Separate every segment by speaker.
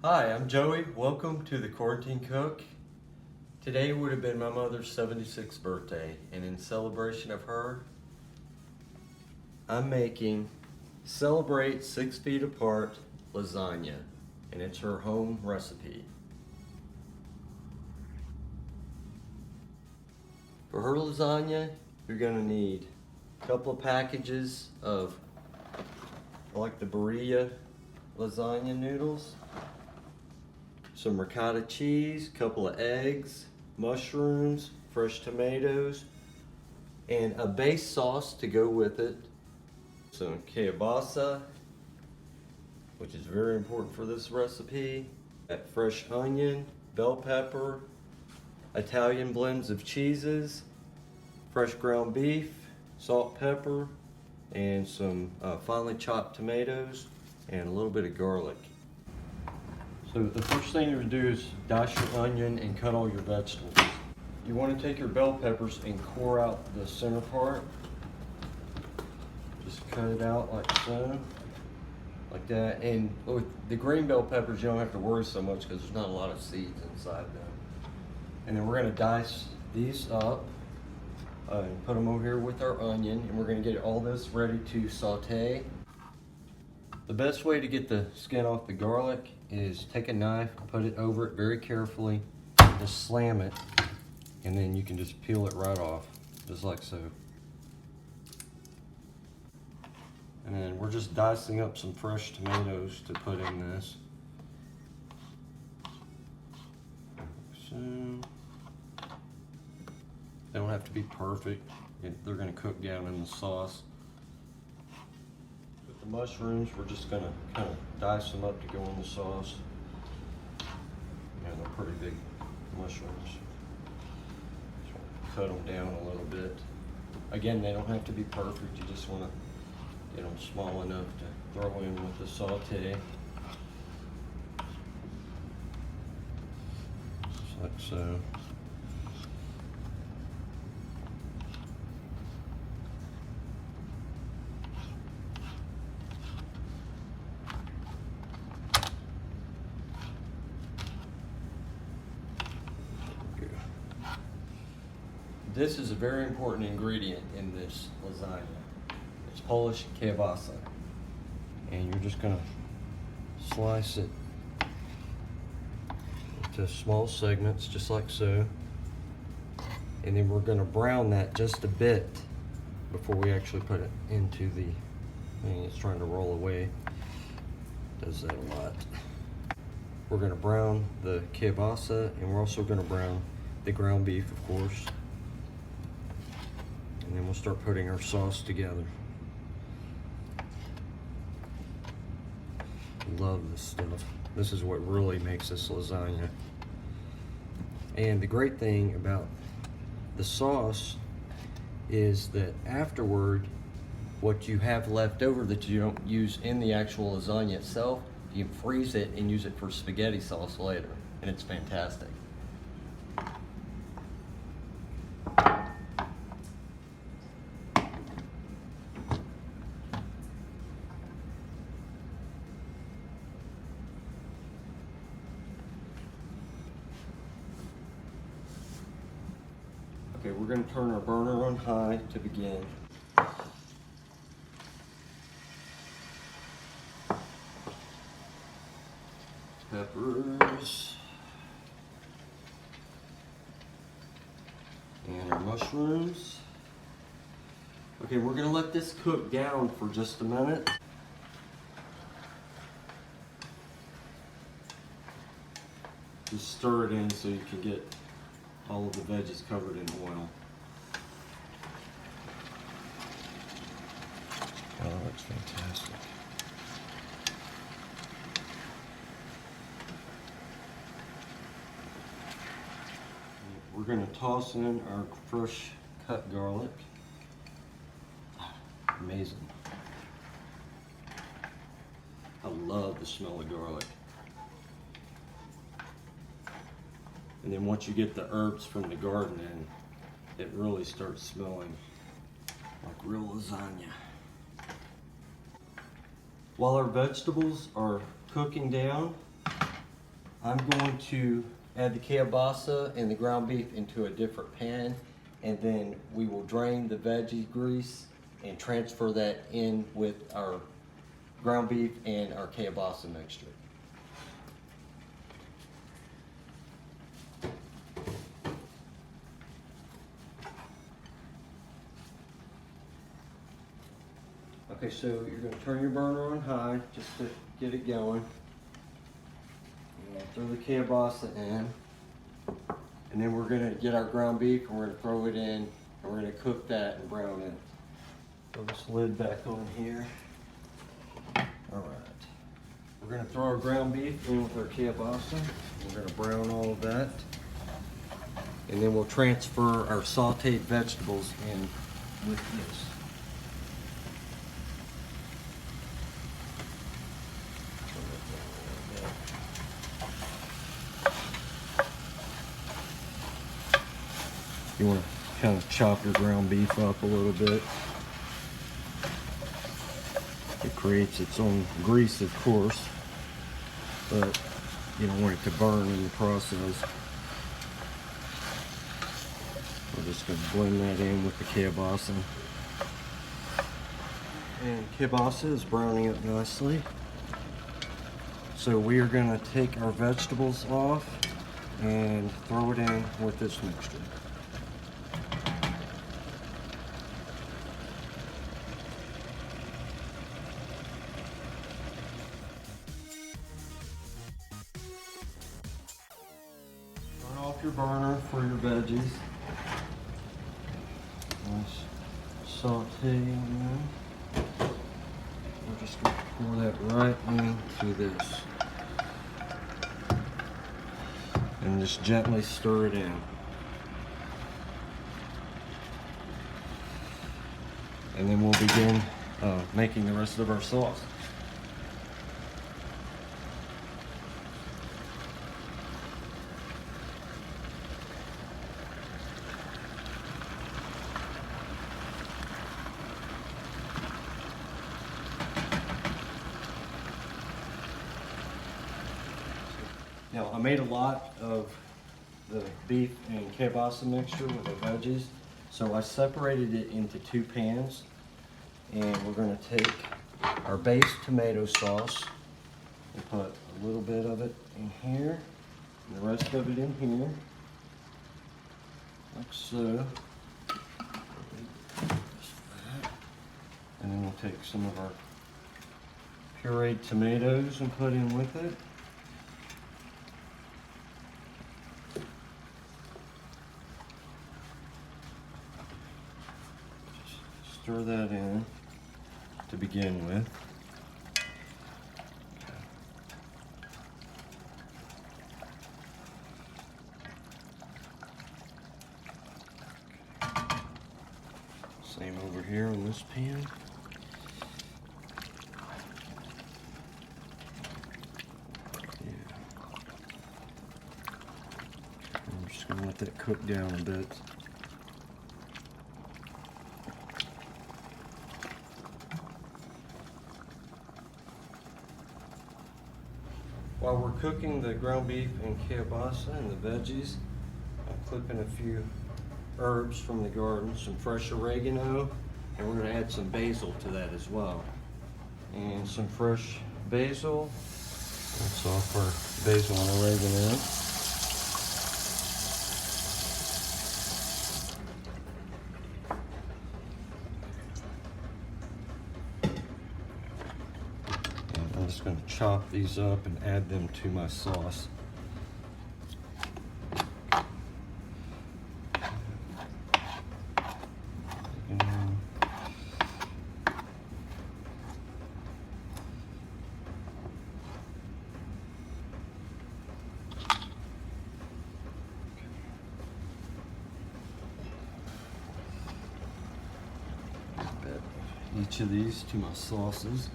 Speaker 1: Hi, I'm Joey. Welcome to the Quarantine Cook. Today would have been my mother's 76th birthday, and in celebration of her, I'm making Celebrate 6 Feet Apart lasagna, and it's her home recipe. For her lasagna, you're gonna need a couple of packages of, I like the Berea lasagna noodles, some ricotta cheese, couple of eggs, mushrooms, fresh tomatoes, and a base sauce to go with it. Some kielbasa, which is very important for this recipe, that fresh onion, bell pepper, Italian blends of cheeses, fresh ground beef, salt, pepper, and some finely chopped tomatoes, and a little bit of garlic. So the first thing you do is dice your onion and cut all your vegetables. You want to take your bell peppers and core out the center part. Just cut it out like so, like that. And with the green bell peppers, you don't have to worry so much because there's not a lot of seeds inside them. And then we're going to dice these up and put them over here with our onion, and we're going to get all this ready to saute. The best way to get the skin off the garlic is take a knife, put it over it very carefully, just slam it, and then you can just peel it right off, just like so. And then we're just dicing up some fresh tomatoes to put in this. So, they don't have to be perfect. They're gonna cook down in the sauce. With the mushrooms, we're just gonna kind of dice them up to go in the sauce. Yeah, they're pretty big mushrooms. Cut them down a little bit. Again, they don't have to be perfect. You just want to get them small enough to throw in with the saute. Just like so. This is a very important ingredient in this lasagna. It's Polish kielbasa. And you're just gonna slice it into small segments, just like so. And then we're gonna brown that just a bit before we actually put it into the thing. It's trying to roll away. Does that a lot. We're gonna brown the kielbasa, and we're also gonna brown the ground beef, of course. And then we'll start putting our sauce together. Love this stuff. This is what really makes this lasagna. And the great thing about the sauce is that afterward, what you have left over that you don't use in the actual lasagna itself, you can freeze it and use it for spaghetti sauce later, and it's fantastic. Okay, we're going to turn our burner on high to begin. Peppers. And our mushrooms. Okay, we're going to let this cook down for just a minute. Just stir it in so you can get all of the veggies covered in oil. Oh, that looks fantastic. We're going to toss in our fresh cut garlic. Amazing. I love the smell of garlic. And then once you get the herbs from the garden in, it really starts smelling like real lasagna. While our vegetables are cooking down, I'm going to add the kielbasa and the ground beef into a different pan, and then we will drain the veggie grease and transfer that in with our ground beef and our kielbasa mixture. Okay, so you're going to turn your burner on high just to get it going. Throw the kielbasa in, and then we're going to get our ground beef and we're going to throw it in, and we're going to cook that and brown it. Throw this lid back on here. Alright. We're going to throw our ground beef in with our kielbasa. We're going to brown all of that. And then we'll transfer our sauteed vegetables in with this. You want to kind of chop your ground beef up a little bit. It creates its own grease, of course, but you don't want it to burn in the process. We're just going to blend that in with the kielbasa. And kielbasa is browning up nicely. So we are going to take our vegetables off and throw it in with this mixture. Your burner for your veggies. Nice sauteing. We're just going to pour that right into this. And just gently stir it in. And then we'll begin making the rest of our sauce. Now, I made a lot of the beef and kielbasa mixture with the veggies, so I separated it into two pans, and we're going to take our base tomato sauce and put a little bit of it in here, and the rest of it in here, like so. And then we'll take some of our pureed tomatoes and put in with it. Stir that in to begin with. Same over here on this pan. Yeah. I'm just going to let that cook down a bit. While we're cooking the ground beef and kielbasa and the veggies, I'm clipping a few herbs from the garden, some fresh oregano, and we're going to add some basil to that as well. And some fresh basil. That's all for basil and oregano. I'm just going to chop these up and add them to my sauce. Add each of these to my sauces.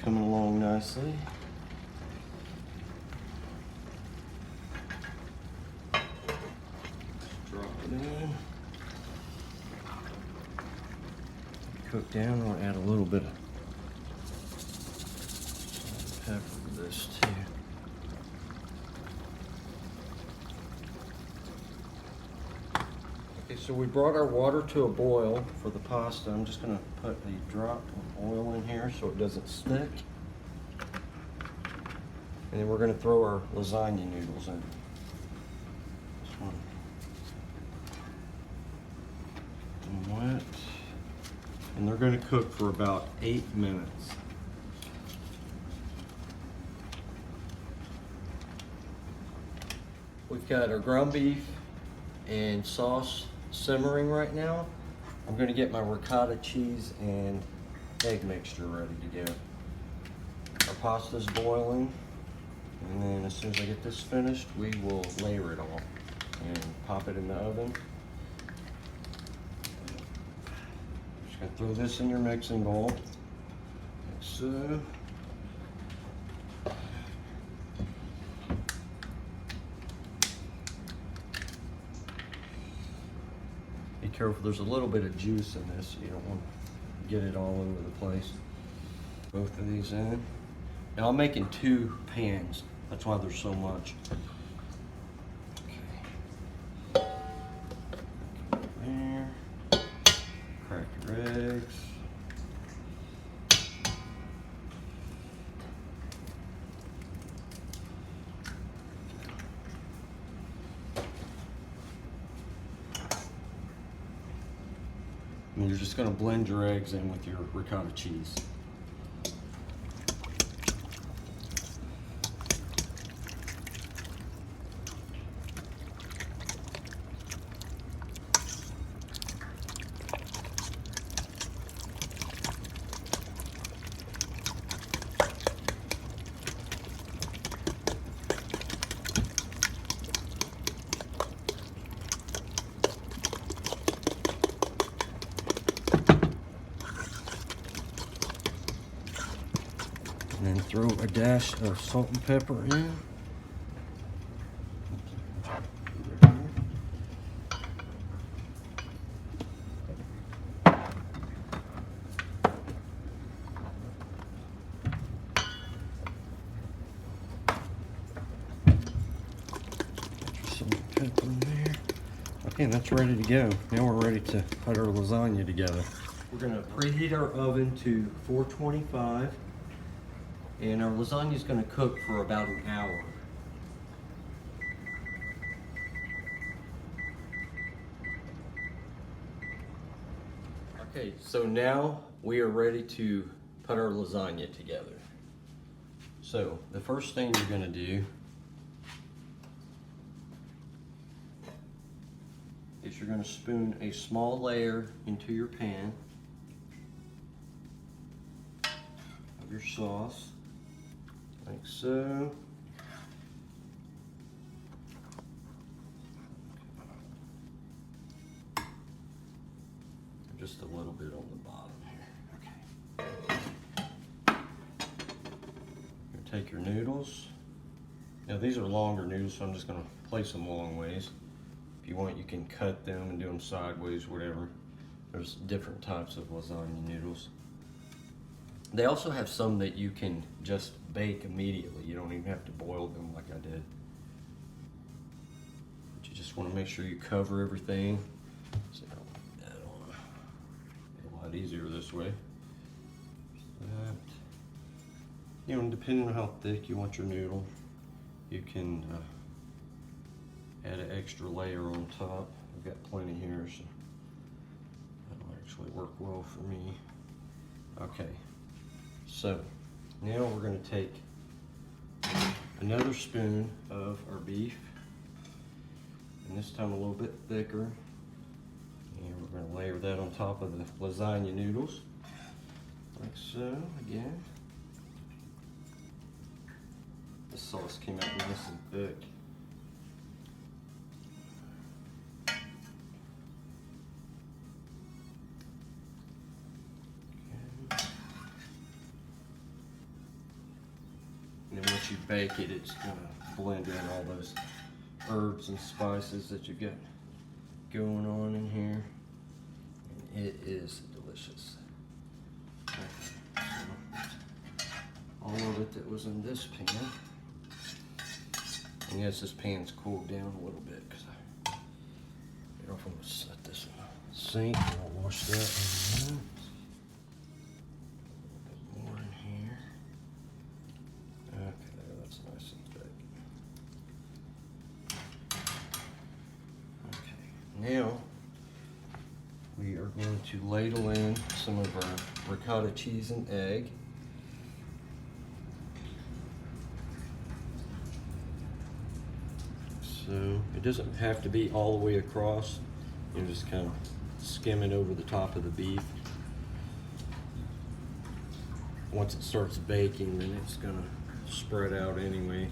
Speaker 1: Coming along nicely. Just drop it in. Cook down. I'll add a little bit of this too. Okay, so we brought our water to a boil for the pasta. I'm just gonna put a drop of oil in here so it doesn't stick. And then we're gonna throw our lasagna noodles in. This one. And wet. And they're gonna cook for about 8 minutes. We've got our ground beef and sauce simmering right now. I'm gonna get my ricotta cheese and egg mixture ready to go. Our pasta's boiling, and then as soon as I get this finished, we will layer it all and pop it in the oven. Just gonna throw this in your mixing bowl, like so. Be careful, there's a little bit of juice in this, so you don't want to get it all over the place. Both of these in. Now I'm making 2 pans, that's why there's so much. Okay. There. Crack your eggs. And you're just gonna blend your eggs in with your ricotta cheese. And then throw a dash of salt and pepper in. Salt and pepper in there. Okay, and that's ready to go. Now we're ready to put our lasagna together. We're gonna preheat our oven to 425. And our lasagna is going to cook for about an hour. Okay, so now we are ready to put our lasagna together. So the first thing you're going to do is you're going to spoon a small layer into your pan of your sauce. Like so. Just a little bit on the bottom here. Okay. You take your noodles. Now these are longer noodles, so I'm just going to place them long ways. If you want, you can cut them and do them sideways, whatever. There's different types of lasagna noodles. They also have some that you can just bake immediately. You don't even have to boil them like I did. But you just want to make sure you cover everything. So you don't put that on. It's a lot easier this way. That. You know, depending on how thick you want your noodle, you can add an extra layer on top. I've got plenty here, so that'll actually work well for me. Okay. So now we're going to take another spoon of our beef, and this time a little bit thicker, and we're going to layer that on top of the lasagna noodles, like so. Again, the sauce came out nice and thick. And then once you bake it, it's going to blend in all those herbs and spices that you've got going on in here. And it is delicious. all of it that was in this pan. And yes, this pan's cooled down a little bit because I don't know if I'm going to set this in the sink. I'll wash that in a minute. A little bit more in here. Okay, that's nice and thick. Okay, now we are going to ladle in some of our ricotta cheese and egg. So it doesn't have to be all the way across. You just kind of skim it over the top of the beef. Once it starts baking, then it's gonna spread out anyway.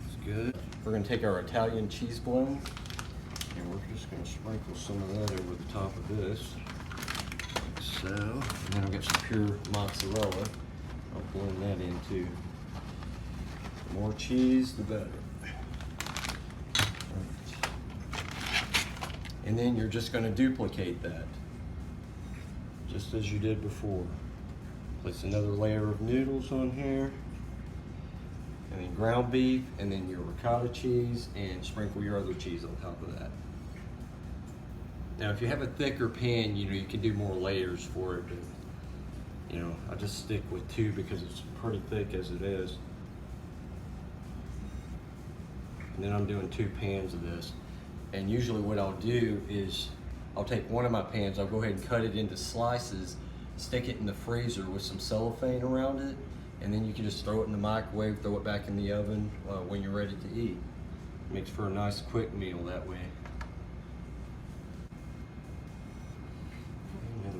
Speaker 1: It's good. We're gonna take our Italian cheese blend and we're just gonna sprinkle some of that over the top of this. So, and then I'll get some pure mozzarella. I'll blend that in too. The more cheese, the better. Right. And then you're just going to duplicate that, just as you did before. Place another layer of noodles on here, and then ground beef, and then your ricotta cheese, and sprinkle your other cheese on top of that. Now, if you have a thicker pan, you can do more layers for it. But, I just stick with 2 because it's pretty thick as it is. And then I'm doing 2 pans of this. And usually what I'll do is I'll take one of my pans, I'll go ahead and cut it into slices, stick it in the freezer with some cellophane around it, and then you can just throw it in the microwave, throw it back in the oven when you're ready to eat. Makes for a nice quick meal that way.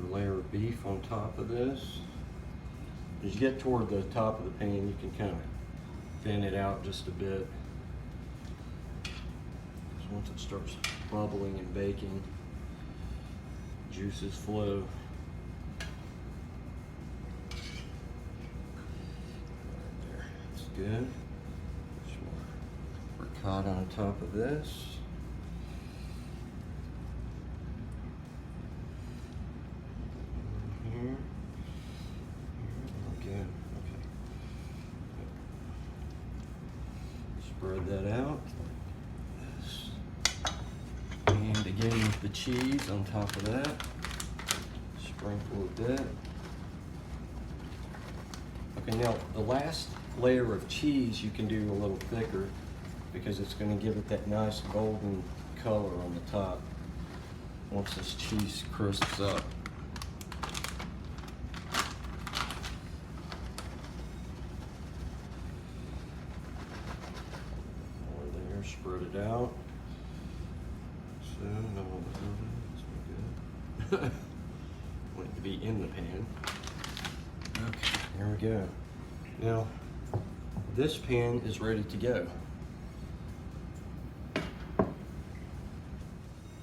Speaker 1: Layer of beef on top of this. As you get toward the top of the pan, you can kind of thin it out just a bit. So once it starts bubbling and baking, juices flow. Right there, that's good. Some more ricotta on top of this. Spread that out. And again, the cheese on top of that. Sprinkle a bit. Okay, now the last layer of cheese you can do a little thicker because it's going to give it that nice golden color on the top once this cheese crisps up. Spread it out. So, no, that's good. Want it to be in the pan. Okay, here we go. Now, this pan is ready to go.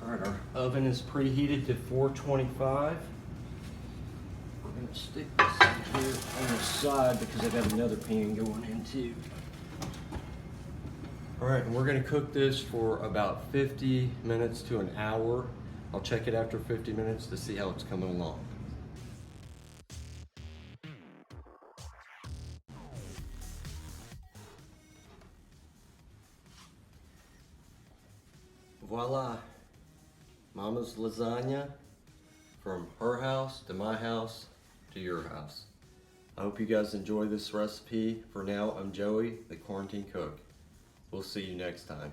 Speaker 1: All right, our oven is preheated to 425. We're gonna stick this in here on the side because I got another pan going in too. All right, and we're gonna cook this for about 50 minutes to an hour. I'll check it after 50 minutes to see how it's coming along. Voila, Mama's lasagna from her house to my house to your house. I hope you guys enjoy this recipe. For now, I'm Joey, the Quarantine Cook. We'll see you next time.